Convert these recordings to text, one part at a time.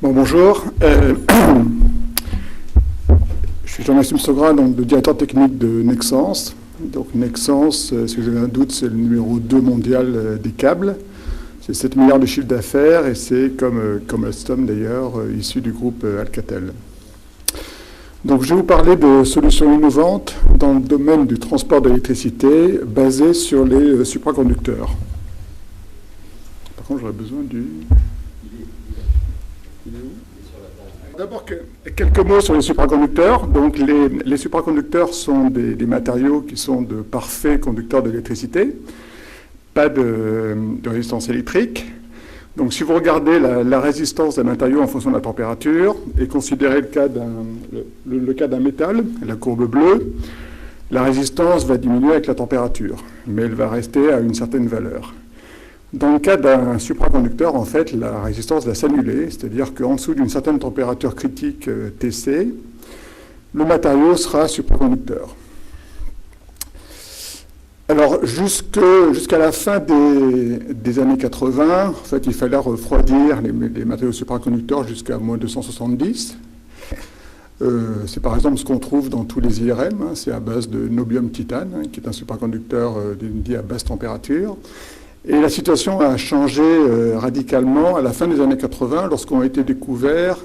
Bonjour. Je suis Jean-Maxime Saugrand, donc le directeur technique de Nexans. Donc Nexans, si vous avez un doute, c'est le numéro 2 mondial des câbles. C'est 7 milliards de chiffre d'affaires et c'est, comme Alstom d'ailleurs, issu du groupe Alcatel. Donc je vais vous parler de solutions innovantes dans le domaine du transport d'électricité basées sur les supraconducteurs. Par contre, j'aurais besoin du... D'abord, quelques mots sur les supraconducteurs. Donc, les supraconducteurs sont des matériaux qui sont de parfaits conducteurs d'électricité, pas de résistance électrique. Donc, si vous regardez la résistance d'un matériau en fonction de la température et considérez le cas d'un métal, la courbe bleue, la résistance va diminuer avec la température, mais elle va rester à une certaine valeur. Dans le cas d'un supraconducteur, en fait, la résistance va s'annuler, c'est-à-dire qu'en dessous d'une certaine température critique TC, le matériau sera supraconducteur. Alors, jusqu'à la fin des années 80, en fait, il fallait refroidir les matériaux supraconducteurs jusqu'à moins 270. C'est par exemple ce qu'on trouve dans tous les IRM, c'est à base de nobium titane, qui est un supraconducteur dit à basse température. Et la situation a changé radicalement à la fin des années 80 lorsqu'ont été découverts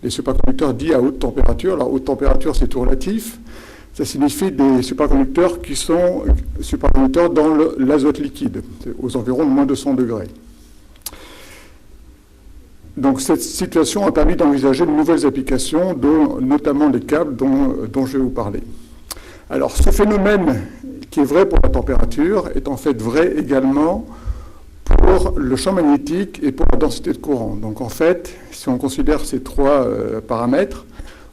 les supraconducteurs dits à haute température. Alors, haute température, c'est tout relatif. Ça signifie des supraconducteurs qui sont supraconducteurs dans l'azote liquide, aux environs de moins 200 degrés. Donc, cette situation a permis d'envisager de nouvelles applications, dont notamment les câbles dont je vais vous parler. Alors, ce phénomène qui est vrai pour la température est en fait vrai également pour le champ magnétique et pour la densité de courant. Donc en fait, si on considère ces trois paramètres,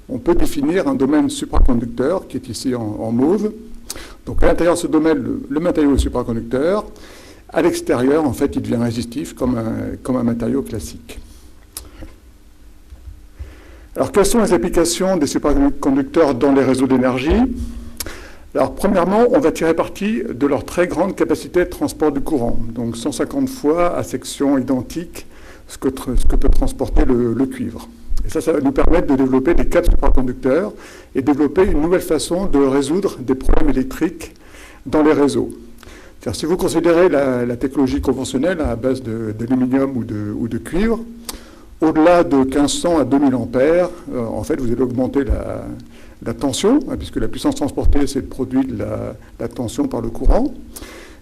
on peut définir un domaine supraconducteur qui est ici en mauve. Donc à l'intérieur de ce domaine, le matériau est supraconducteur. À l'extérieur, en fait, il devient résistif comme un matériau classique. Alors quelles sont les applications des supraconducteurs dans les réseaux d'énergie ? Alors, premièrement, on va tirer parti de leur très grande capacité de transport du courant, donc 150 fois à section identique ce que peut transporter le cuivre. Et ça va nous permettre de développer des câbles supraconducteurs et développer une nouvelle façon de résoudre des problèmes électriques dans les réseaux. C'est-à-dire, si vous considérez la technologie conventionnelle à base d'aluminium ou de cuivre, au-delà de 1500 à 2000 ampères, en fait, vous allez augmenter la tension, puisque la puissance transportée, c'est le produit de la tension par le courant.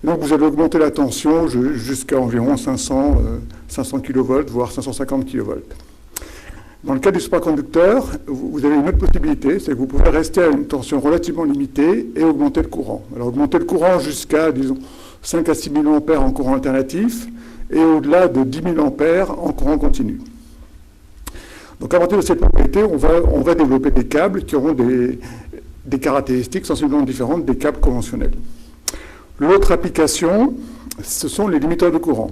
Et donc, vous allez augmenter la tension jusqu'à environ 500 kV, voire 550 kV. Dans le cas du supraconducteur, vous avez une autre possibilité, c'est que vous pouvez rester à une tension relativement limitée et augmenter le courant. Alors, augmenter le courant jusqu'à, disons, 5 à 6 000 ampères en courant alternatif et au-delà de 10 000 ampères en courant continu. Donc à partir de cette propriété, on va développer des câbles qui auront des caractéristiques sensiblement différentes des câbles conventionnels. L'autre application, ce sont les limiteurs de courant.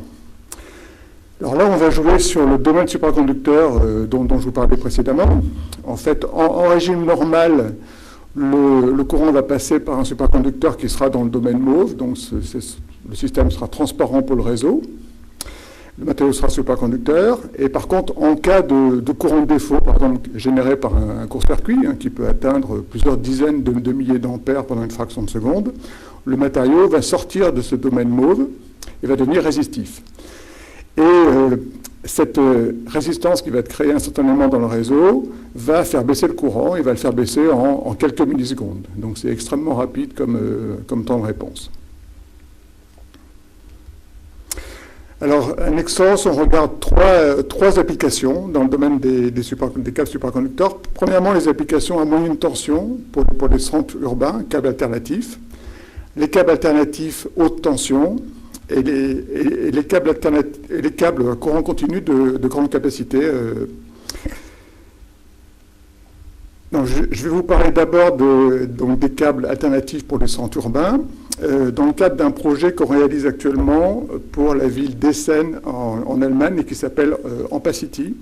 Alors là, on va jouer sur le domaine supraconducteur dont je vous parlais précédemment. En fait, en régime normal, le courant va passer par un supraconducteur qui sera dans le domaine mauve, donc le système sera transparent pour le réseau. Le matériau sera supraconducteur, et par contre, en cas de courant de défaut, par exemple généré par un court-circuit, qui peut atteindre plusieurs dizaines de milliers d'ampères pendant une fraction de seconde, le matériau va sortir de ce domaine mauve et va devenir résistif. Et cette résistance qui va être créée instantanément dans le réseau va faire baisser le courant, et va le faire baisser en quelques millisecondes. Donc c'est extrêmement rapide comme temps de réponse. Alors, à Nexans, on regarde trois applications dans le domaine des câbles supraconducteurs. Premièrement, les applications à moyenne tension pour les centres urbains, câbles alternatifs. Les câbles alternatifs haute tension et les câbles courant continu de grande capacité. Donc, je vais vous parler d'abord des câbles alternatifs pour les centres urbains, dans le cadre d'un projet qu'on réalise actuellement pour la ville d'Essen en Allemagne et qui s'appelle Ampacity.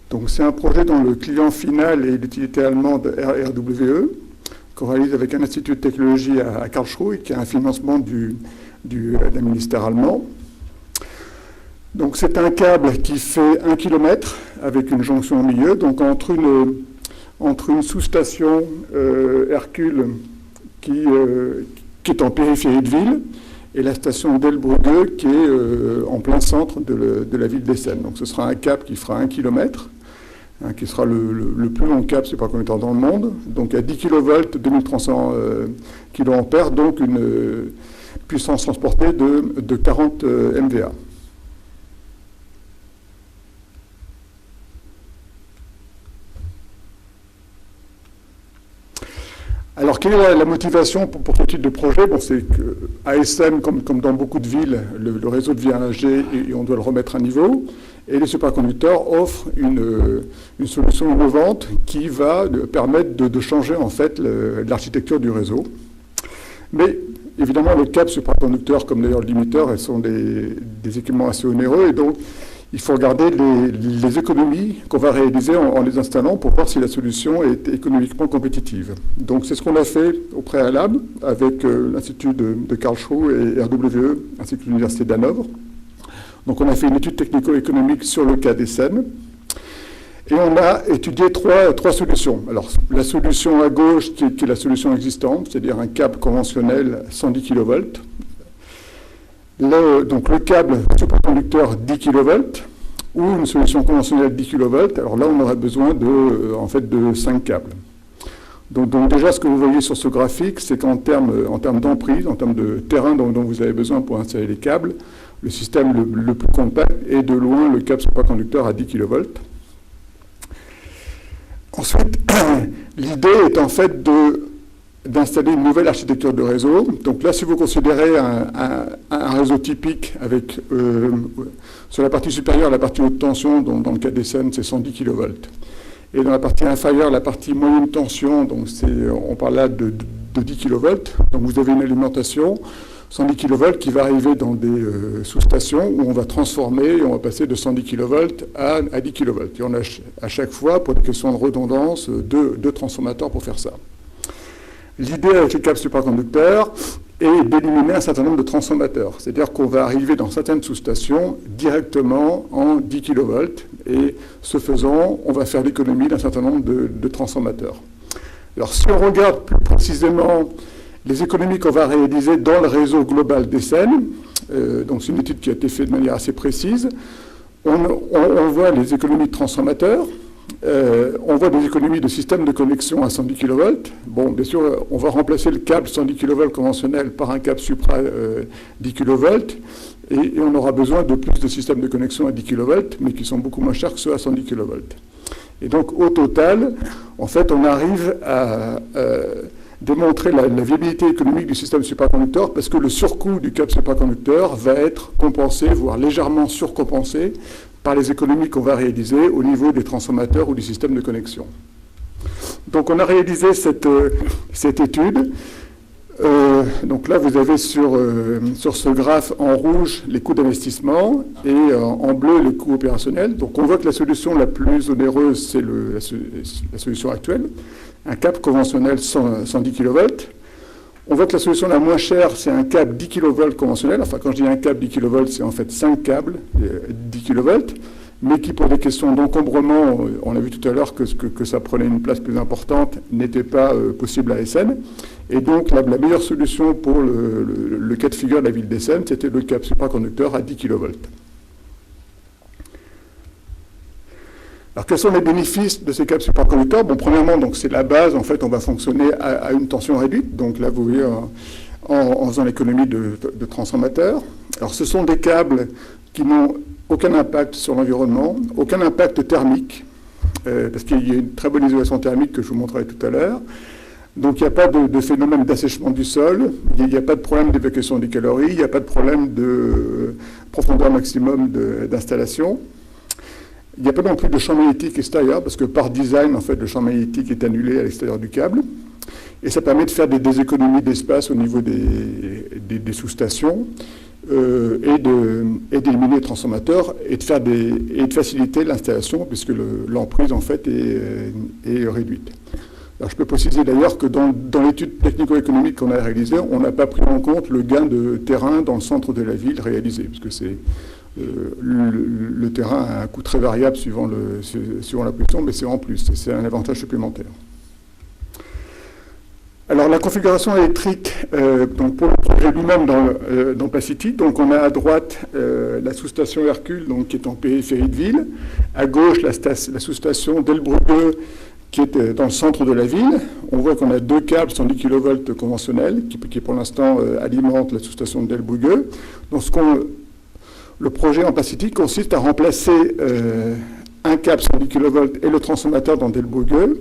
Donc c'est un projet dont le client final est l'utilité allemande RWE, qu'on réalise avec un institut de technologie à Karlsruhe, qui a un financement d'un ministère allemand. Donc c'est un câble qui fait 1 km avec une jonction au milieu, donc entre une sous-station Hercule qui est en périphérie de ville et la station d'Elbrugge qui est en plein centre de la ville d'Essen. Donc ce sera un câble qui fera 1 km, qui sera le plus long câble superconducteur dans le monde, donc à 10 kV, 2300 kA, donc une puissance transportée de 40 MVA. Alors, quelle est la motivation pour ce type de projet? Bon, c'est qu'à Essen, comme dans beaucoup de villes, le réseau devient âgé et on doit le remettre à niveau. Et les superconducteurs offrent une solution innovante qui va permettre de changer en fait l'architecture du réseau. Mais évidemment, les câbles superconducteurs, comme d'ailleurs le limiteur, elles sont des équipements assez onéreux et donc il faut regarder les économies qu'on va réaliser en les installant pour voir si la solution est économiquement compétitive. Donc c'est ce qu'on a fait au préalable avec l'Institut de Karlsruhe et RWE, ainsi que l'Université d'Hanovre. Donc on a fait une étude technico-économique sur le cas d'Essen. Et on a étudié trois solutions. Alors la solution à gauche qui est la solution existante, c'est-à-dire un câble conventionnel 110 kV. Donc le câble superconducteur 10 kV ou une solution conventionnelle 10 kV. Alors là, on aurait besoin de 5 câbles. Donc déjà, ce que vous voyez sur ce graphique, c'est qu'en termes d'emprise, en termes de terrain dont vous avez besoin pour installer les câbles, le système le plus compact est de loin le câble superconducteur à 10 kV. Ensuite, l'idée est en fait d'installer une nouvelle architecture de réseau. Donc là, si vous considérez un réseau typique avec, sur la partie supérieure, la partie haute tension, donc dans le cas d'Essen, c'est 110 kV. Et dans la partie inférieure, la partie moyenne tension, donc on parle là de 10 kV. Donc vous avez une alimentation 110 kV qui va arriver dans des sous-stations où on va transformer et on va passer de 110 kV à 10 kV. Et on a à chaque fois, pour des questions de redondance, deux transformateurs pour faire ça. L'idée avec les câbles superconducteurs est d'éliminer un certain nombre de transformateurs. C'est-à-dire qu'on va arriver dans certaines sous-stations directement en 10 kV et ce faisant, on va faire l'économie d'un certain nombre de transformateurs. Alors si on regarde plus précisément les économies qu'on va réaliser dans le réseau global d'Essen, donc c'est une étude qui a été faite de manière assez précise, on voit les économies de transformateurs. On voit des économies de système de connexion à 110 kV. Bon, bien sûr, on va remplacer le câble 110 kV conventionnel par un câble supra 10 kV et on aura besoin de plus de systèmes de connexion à 10 kV, mais qui sont beaucoup moins chers que ceux à 110 kV. Et donc, au total, en fait, on arrive à démontrer la viabilité économique du système superconducteur parce que le surcoût du câble superconducteur va être compensé, voire légèrement surcompensé, par les économies qu'on va réaliser au niveau des transformateurs ou du système de connexion. Donc on a réalisé cette étude. Donc là, vous avez sur ce graphe en rouge les coûts d'investissement et en bleu les coûts opérationnels. Donc on voit que la solution la plus onéreuse, c'est la solution actuelle, un câble conventionnel 110 kV. On voit que la solution la moins chère, c'est un câble 10 kV conventionnel. Enfin, quand je dis un câble 10 kV, c'est en fait 5 câbles 10 kV, mais qui, pour des questions d'encombrement, on a vu tout à l'heure que ça prenait une place plus importante, n'était pas possible à Essen. Et donc, la meilleure solution pour le cas de figure de la ville d'Essen, c'était le câble superconducteur à 10 kV. Alors, quels sont les bénéfices de ces câbles superconducteurs? Bon, premièrement, donc c'est la base. En fait, on va fonctionner à une tension réduite. Donc là, vous voyez, en faisant l'économie de transformateurs. Alors, ce sont des câbles qui n'ont aucun impact sur l'environnement, aucun impact thermique, parce qu'il y a une très bonne isolation thermique que je vous montrerai tout à l'heure. Donc, il n'y a pas de phénomène d'assèchement du sol, il n'y a pas de problème d'évacuation des calories, il n'y a pas de problème de profondeur maximum d'installation. Il n'y a pas non plus de champ magnétique extérieur, parce que par design, en fait, le champ magnétique est annulé à l'extérieur du câble. Et ça permet de faire des économies d'espace au niveau des sous-stations et d'éliminer les transformateurs et de faciliter l'installation, puisque l'emprise, en fait, est réduite. Alors, je peux préciser d'ailleurs que dans l'étude technico-économique qu'on a réalisée, on n'a pas pris en compte le gain de terrain dans le centre de la ville réalisé, puisque c'est le terrain a un coût très variable suivant la position, mais c'est en plus, c'est un avantage supplémentaire. Alors la configuration électrique donc pour le projet lui-même dans Pacity, donc on a à droite la sous-station Hercule donc, qui est en périphérie de ville, à gauche la sous-station Delbrugge qui est dans le centre de la ville. On voit qu'on a deux câbles 110 kV conventionnels qui pour l'instant alimentent la sous-station de Delbrugge. Donc le projet en Pacity consiste à remplacer un câble 110 kV et le transformateur dans Delbrugge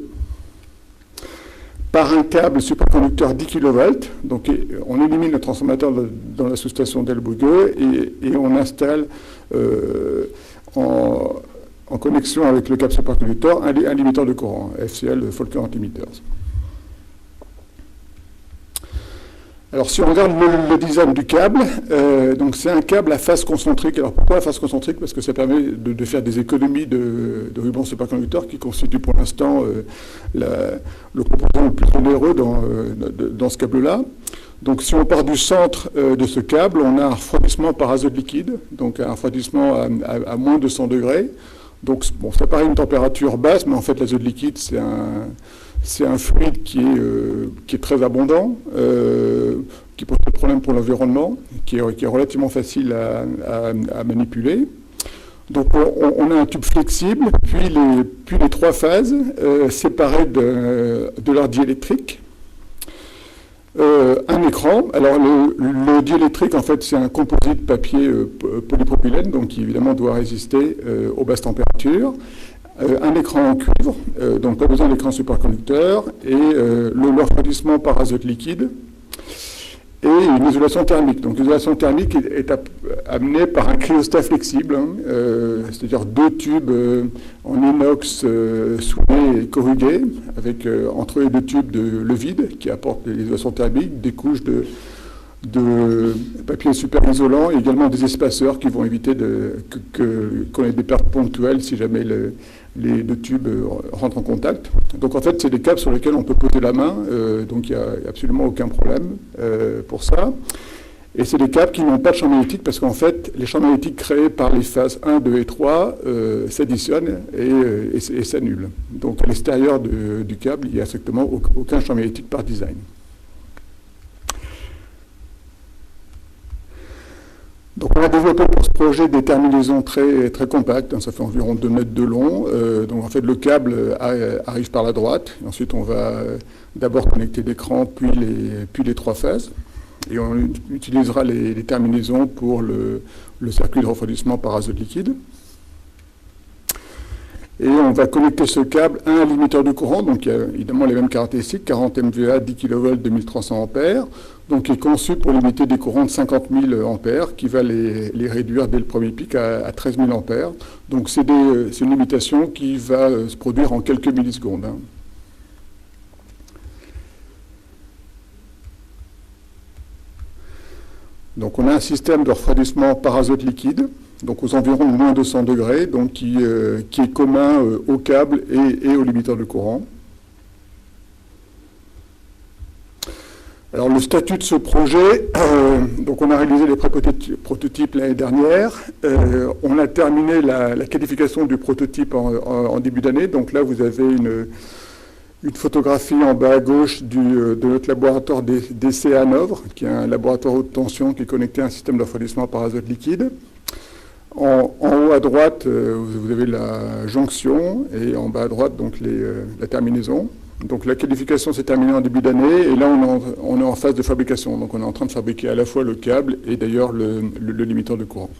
par un câble superconducteur 10 kV. Donc on élimine le transformateur dans la sous-station Delbrugge et on installe en connexion avec le câble superconducteur un limiteur de courant, FCL Fault Current Limiters. Alors si on regarde le design du câble, donc c'est un câble à phase concentrique. Alors pourquoi à phase concentrique? Parce que ça permet de faire des économies de ruban superconducteur qui constitue pour l'instant le composant le plus onéreux dans ce câble-là. Donc si on part du centre de ce câble, on a un refroidissement par azote liquide, donc un refroidissement à moins de 100 degrés. Donc bon, ça paraît une température basse, mais en fait l'azote liquide c'est un fluide qui est très abondant, qui pose pas de problème pour l'environnement, qui est relativement facile à manipuler. Donc on a un tube flexible, puis les trois phases séparées de leur diélectrique. Un écran. Alors le diélectrique en fait c'est un composite papier polypropylène, donc qui évidemment doit résister aux basses températures. Un écran en cuivre, donc pas besoin d'écran superconducteur, et le refroidissement par azote liquide, et une isolation thermique. Donc l'isolation thermique est amenée par un cryostat flexible, c'est-à-dire deux tubes en inox soudés et corrugés, avec entre les deux tubes le vide qui apporte l'isolation thermique, des couches de papier super isolant et également des espaceurs qui vont éviter qu'on ait des pertes ponctuelles si jamais les deux tubes rentrent en contact. Donc en fait, c'est des câbles sur lesquels on peut poser la main, donc il n'y a absolument aucun problème pour ça. Et c'est des câbles qui n'ont pas de champ magnétique parce qu'en fait, les champs magnétiques créés par les phases 1, 2 et 3 s'additionnent et s'annulent. Donc à l'extérieur du câble, il n'y a strictement aucun champ magnétique par design. Donc on a développé pour ce projet des terminaisons très, très compactes, ça fait environ 2 mètres de long. Donc en fait le câble arrive par la droite, et ensuite on va d'abord connecter l'écran, puis les trois phases. Et on utilisera les terminaisons pour le circuit de refroidissement par azote liquide. Et on va connecter ce câble à un limiteur de courant, donc il y a évidemment les mêmes caractéristiques, 40 MVA, 10 kV, 2300 A, donc qui est conçu pour limiter des courants de 50 000 A, qui va les réduire dès le premier pic à 13 000 A. Donc c'est une limitation qui va se produire en quelques millisecondes. Donc on a un système de refroidissement par azote liquide, donc aux environs de moins 200 degrés, donc qui est commun au câble et au limiteur de courant. Alors le statut de ce projet, donc on a réalisé les prototypes l'année dernière, on a terminé la qualification du prototype en début d'année, donc là vous avez une photographie en bas à gauche de notre laboratoire d'essai à Hanovre, qui est un laboratoire haute tension qui est connecté à un système de refroidissement par azote liquide. En haut à droite, vous avez la jonction et en bas à droite, donc la terminaison. Donc la qualification s'est terminée en début d'année et là on est en phase de fabrication. Donc on est en train de fabriquer à la fois le câble et d'ailleurs le limiteur de courant.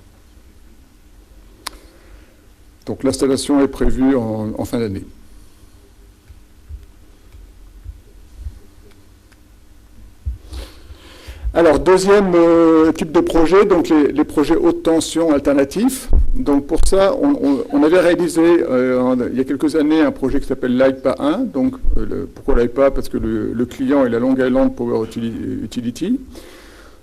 Donc l'installation est prévue en fin d'année. Alors, deuxième type de projet, donc les projets haute tension alternatifs. Donc pour ça, on avait réalisé il y a quelques années un projet qui s'appelle l'AIPA 1. Donc pourquoi l'AIPA? Parce que le client est la Long Island Power Utility.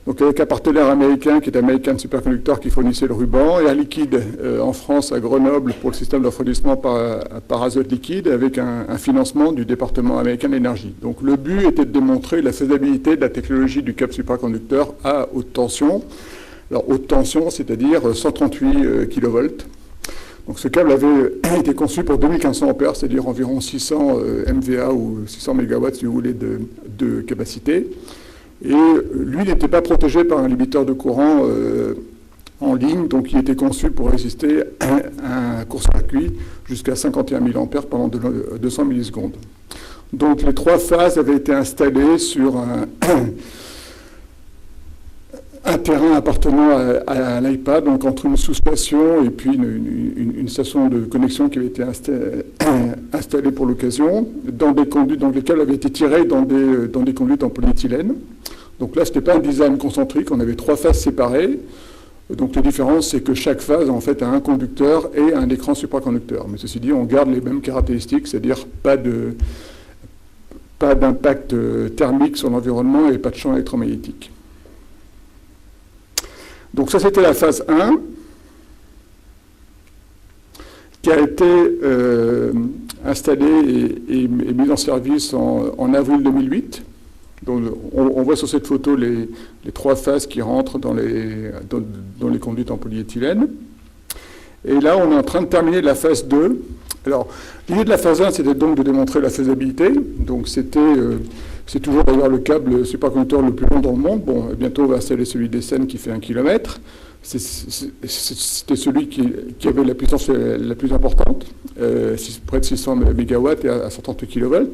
Donc avec un partenaire américain qui est American Superconductor qui fournissait le ruban, et Air Liquide en France à Grenoble pour le système de refroidissement par azote liquide avec un financement du département américain de l'énergie. Donc le but était de démontrer la faisabilité de la technologie du câble superconducteur à haute tension Alors, haute tension, c'est-à-dire 138 kV. Donc ce câble avait été conçu pour 2500 ampères, c'est-à-dire environ 600 MVA ou 600 MW, si vous voulez, de capacité. Et lui n'était pas protégé par un limiteur de courant en ligne, donc il était conçu pour résister à un court-circuit jusqu'à 51 000 ampères pendant 200 millisecondes. Donc les 3 phases avaient été installées sur un terrain appartenant à l'iPad, donc entre une sous-station et puis une station de connexion qui avait été installée pour l'occasion, dans des conduites, donc les câbles avaient été tirés dans des conduites en polyéthylène. Donc là, ce n'était pas un design concentrique, on avait 3 phases séparées. Donc la différence, c'est que chaque phase, en fait, a un conducteur et un écran supraconducteur. Mais ceci dit, on garde les mêmes caractéristiques, c'est-à-dire pas d'impact thermique sur l'environnement et pas de champ électromagnétique. Donc ça, c'était la phase 1, qui a été installée et mise en service en avril 2008. Donc, on voit sur cette photo les 3 phases qui rentrent dans les conduites en polyéthylène. Et là, on est en train de terminer la phase 2. Alors, l'idée de la phase 1, c'était donc de démontrer la faisabilité. Donc, c'est toujours d'ailleurs le câble supraconducteur le plus long dans le monde. Bon, bientôt, on va installer celui d'Essen qui fait 1 km. C'était celui qui avait la puissance la plus importante, près de 600 MW et à 130 kV.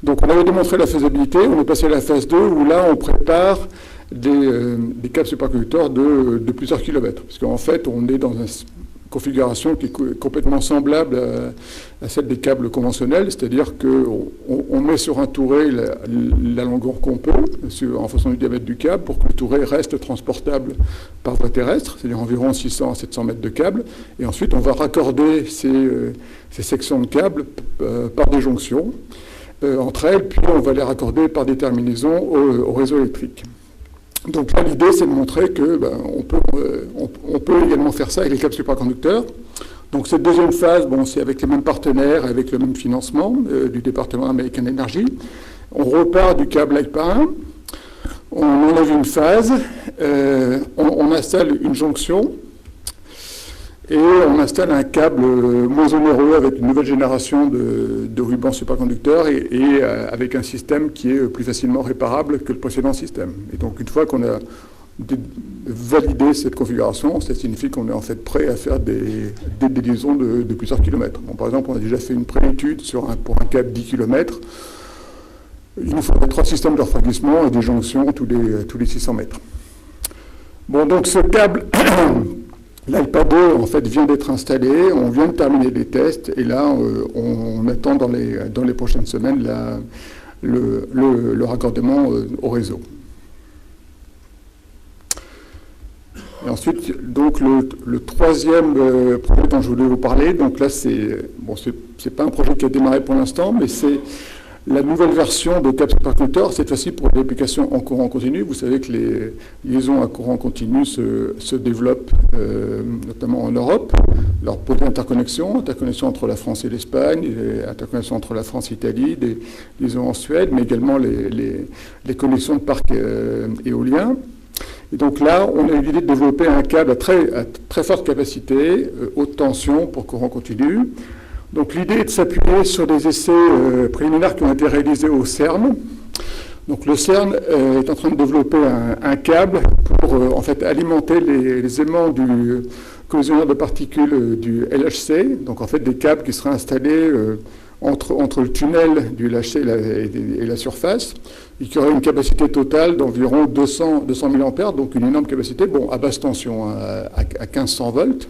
Donc on avait démontré la faisabilité, on est passé à la phase 2 où là on prépare des câbles supraconducteurs de plusieurs kilomètres. Parce qu'en fait on est dans une configuration qui est complètement semblable à celle des câbles conventionnels, c'est-à-dire qu'on met sur un touret la longueur qu'on peut, en fonction du diamètre du câble, pour que le touret reste transportable par voie terrestre, c'est-à-dire environ 600 à 700 mètres de câble, et ensuite on va raccorder ces sections de câbles par des jonctions entre elles, puis on va les raccorder par des terminaisons au réseau électrique. Donc là, l'idée, c'est de montrer que on peut également faire ça avec les câbles supraconducteurs. Donc cette deuxième phase, c'est avec les mêmes partenaires, avec le même financement du département American Energy. On repart du câble IPA 1, on enlève une phase, on installe une jonction, et on installe un câble moins onéreux avec une nouvelle génération de rubans supraconducteurs et avec un système qui est plus facilement réparable que le précédent système. Et donc une fois qu'on a validé cette configuration, ça signifie qu'on est en fait prêt à faire des liaisons de plusieurs kilomètres. Bon, par exemple, on a déjà fait une préétude pour un câble 10 km. Il nous faudrait 3 systèmes de refroidissement et des jonctions tous les 600 mètres. Bon, donc ce câble... L'iPad 2, en fait, vient d'être installé, on vient de terminer les tests, et là, on attend dans les prochaines semaines le raccordement au réseau. Et ensuite, donc, le troisième projet dont je voulais vous parler, donc là, c'est pas un projet qui a démarré pour l'instant, mais c'est la nouvelle version de câble supraconducteur, cette fois-ci pour l'application en courant continu. Vous savez que les liaisons à courant continu se développent, notamment en Europe. Alors pour l'interconnexion entre la France et l'Espagne, interconnexion entre la France et l'Italie, des liaisons en Suède, mais également les connexions de parcs éoliens. Et donc là, on a eu l'idée de développer un câble à très forte capacité, haute tension pour courant continu. Donc l'idée est de s'appuyer sur des essais préliminaires qui ont été réalisés au CERN. Donc le CERN est en train de développer un câble pour en fait alimenter les aimants du collisionneur de particules du LHC. Donc en fait des câbles qui seraient installés entre le tunnel du LHC et la surface, et qui aurait une capacité totale d'environ 200 000 ampères, donc une énorme capacité, à basse tension, à 1500 volts.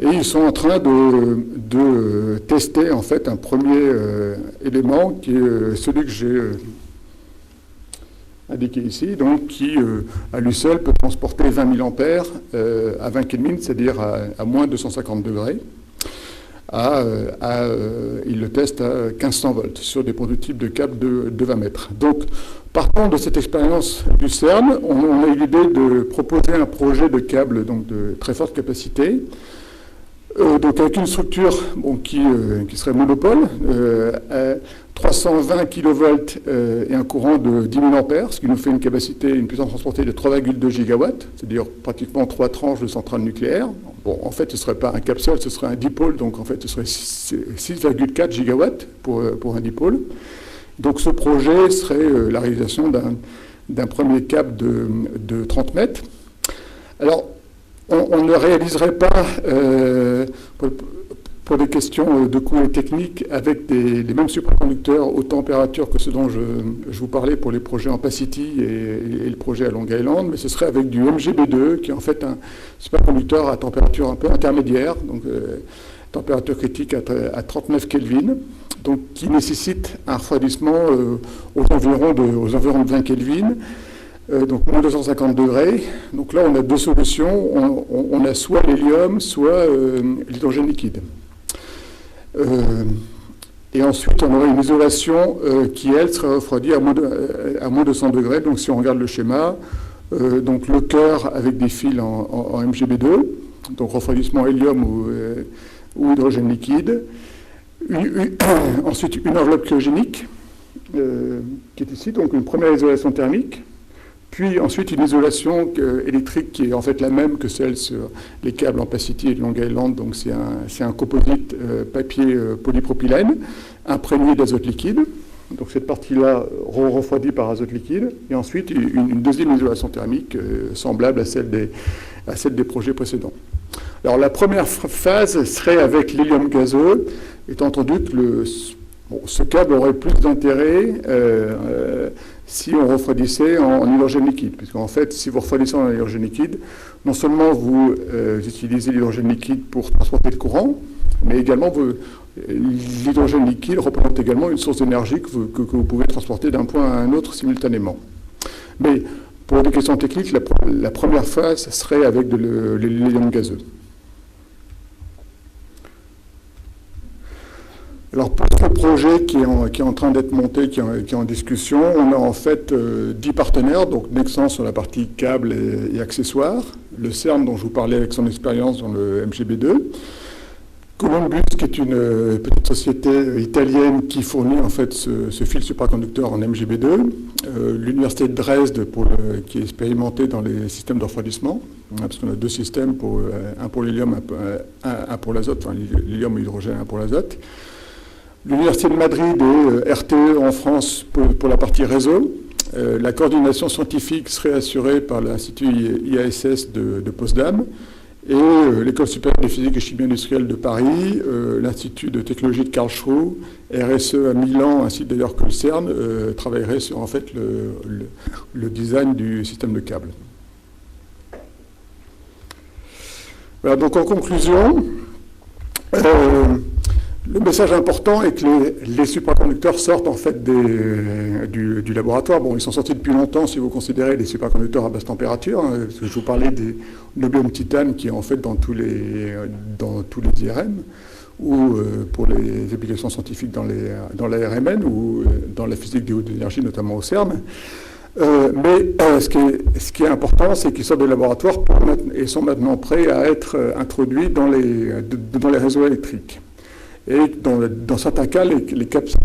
Et ils sont en train de tester en fait un premier élément qui est celui que j'ai indiqué ici, donc qui à lui seul peut transporter 20 000 ampères à 20 Kelvin, c'est-à-dire à moins 250 degrés. Il le teste à 1500 volts sur des prototypes de câbles de 20 mètres. Donc, partant de cette expérience du CERN, on a eu l'idée de proposer un projet de câble donc de très forte capacité, Donc avec une structure qui serait monopole, 320 kV et un courant de 10 000 ampères, ce qui nous fait une puissance transportée de 3,2 gigawatts, c'est-à-dire pratiquement 3 tranches de centrales nucléaires. Bon, en fait, ce ne serait pas un capsule, ce serait un dipôle, donc en fait, ce serait 6,4 gigawatts pour un dipôle. Donc ce projet serait la réalisation d'un premier câble de 30 mètres. Alors, on ne réaliserait pas, pour des questions de coûts et techniques, avec les mêmes supraconducteurs aux températures que ceux dont je vous parlais pour les projets en Ampacity et le projet à Long Island, mais ce serait avec du MGB2, qui est en fait un supraconducteur à température un peu intermédiaire, donc température critique à 39 Kelvin, donc qui nécessite un refroidissement aux environs de 20 Kelvin. Donc moins 250 degrés. Donc là, on a deux solutions. On a soit l'hélium, soit l'hydrogène liquide. Et ensuite, on aurait une isolation qui, elle, serait refroidie à moins 200 degrés. Donc si on regarde le schéma, donc le cœur avec des fils en MGB2, donc refroidissement hélium ou hydrogène liquide. Ensuite, une enveloppe cryogénique qui est ici, donc une première isolation thermique. Puis ensuite une isolation électrique qui est en fait la même que celle sur les câbles Ampacity et Long Island. Donc c'est un composite papier polypropylène imprégné d'azote liquide. Donc cette partie-là refroidie par azote liquide. Et ensuite une deuxième isolation thermique semblable à celle des projets précédents. Alors la première phase serait avec l'hélium gazeux, étant entendu que ce câble aurait plus d'intérêt si on refroidissait en hydrogène liquide. Puisqu'en fait, si vous refroidissez en hydrogène liquide, non seulement vous utilisez l'hydrogène liquide pour transporter le courant, mais également l'hydrogène liquide représente également une source d'énergie que vous pouvez transporter d'un point à un autre simultanément. Mais pour des questions techniques, la première phase serait avec de l'hélium gazeux. Alors pour ce projet qui est en train d'être monté, qui est en discussion, on a en fait 10 partenaires, donc Nexans sur la partie câbles et accessoires, le CERN dont je vous parlais avec son expérience dans le MGB2, Columbus qui est une petite société italienne qui fournit en fait ce fil supraconducteur en MGB2, l'université de Dresde qui est expérimentée dans les systèmes de refroidissement, parce qu'on a deux systèmes, un pour l'hélium, un pour l'azote, enfin l'hélium et l'hydrogène, un pour l'azote. L'Université de Madrid et RTE en France pour la partie réseau. La coordination scientifique serait assurée par l'Institut IASS de Potsdam et l'École supérieure de physique et chimie industrielle de Paris, l'Institut de technologie de Karlsruhe, RSE à Milan, ainsi d'ailleurs que le CERN, travaillerait sur en fait le design du système de câble. Voilà, donc en conclusion, le message important est que les supraconducteurs sortent en fait du laboratoire. Bon, ils sont sortis depuis longtemps si vous considérez les supraconducteurs à basse température. Hein, parce que je vous parlais des niobium titane qui est en fait dans tous les IRM ou pour les applications scientifiques dans la RMN ou dans la physique des hautes énergies, notamment au CERN. Mais ce qui est important, c'est qu'ils sortent de laboratoire et sont maintenant prêts à être introduits dans les réseaux électriques. Et dans certains cas, les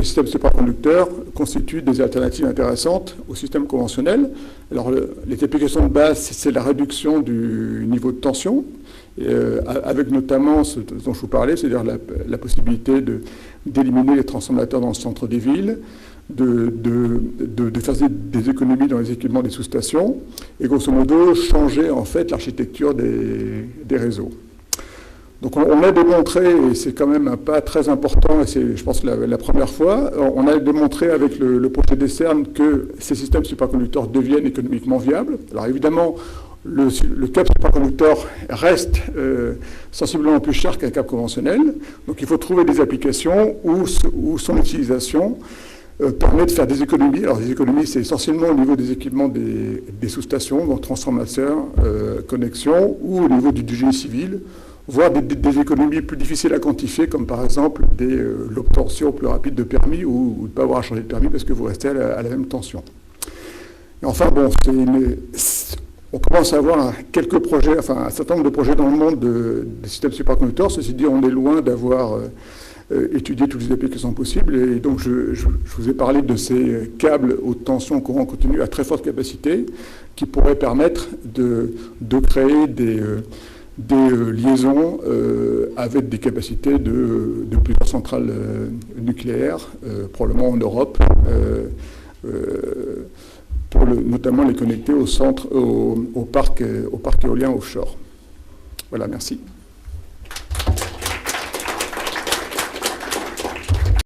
systèmes supraconducteurs constituent des alternatives intéressantes au système conventionnel. Alors, les applications de base, c'est la réduction du niveau de tension, avec notamment ce dont je vous parlais, c'est-à-dire la possibilité d'éliminer les transformateurs dans le centre des villes, de faire des économies dans les équipements des sous-stations, et grosso modo, changer en fait l'architecture des réseaux. Donc on a démontré, et c'est quand même un pas très important, et c'est je pense la première fois, on a démontré avec le projet des CERN que ces systèmes supraconducteurs deviennent économiquement viables. Alors évidemment, le câble supraconducteur reste sensiblement plus cher qu'un câble conventionnel, donc il faut trouver des applications où son utilisation permet de faire des économies. Alors des économies, c'est essentiellement au niveau des équipements des sous-stations, donc transformateurs, connexions, ou au niveau du génie civil, voire des économies plus difficiles à quantifier, comme par exemple l'obtention plus rapide de permis ou de ne pas avoir à changer de permis parce que vous restez à la même tension. Et enfin, bon, On commence à avoir quelques projets, enfin un certain nombre de projets dans le monde des systèmes superconducteurs. Ceci dit, on est loin d'avoir étudié toutes les applications possibles. Et donc, je vous ai parlé de ces câbles haute tension courant continu à très forte capacité qui pourraient permettre de créer des liaisons avec des capacités de plusieurs centrales nucléaires, probablement en Europe, pour notamment les connecter au parc éolien offshore. Voilà, merci.